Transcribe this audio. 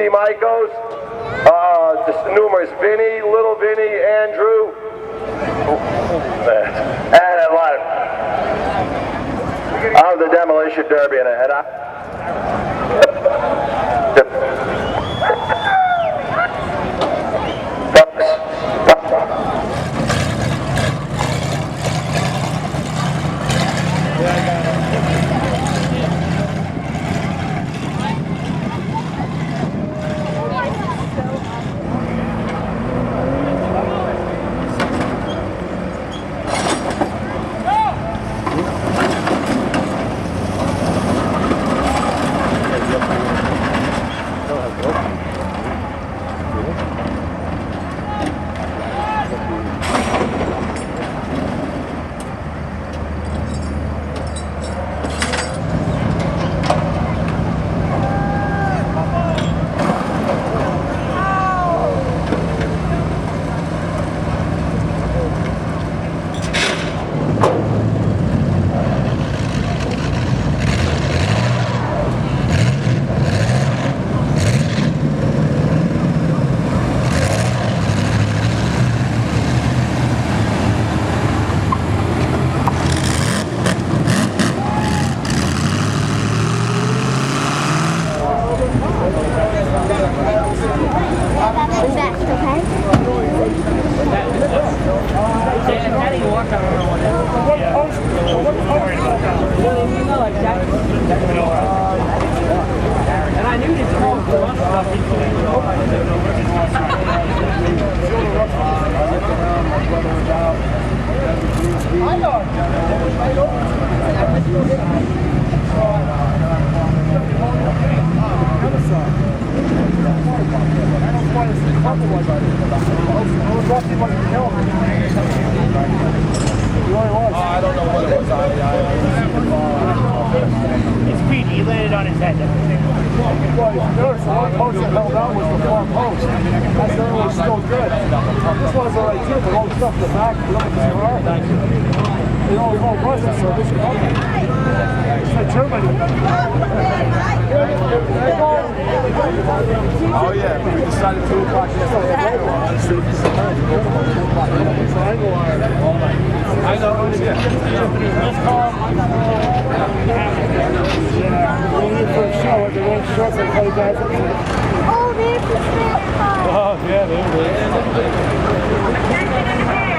Speedy Michaels, numerous Vinny, Little Vinny, Andrew, and a lot of the Demolition Derby, and I don't know what it was. It's Pete. He landed on his head. Well, notice the one post that held out was the far post. That's the one was still good. This one's all right too, but all the stuff in the back, look at the car. It all wasn't, so this is okay. It's like Germany. Oh yeah, we decided 2 o'clock yesterday. I know, yeah. Yeah, we're here for a show at the ring shorts and play guys. Oh, there's the snap car. Oh, yeah, there it is.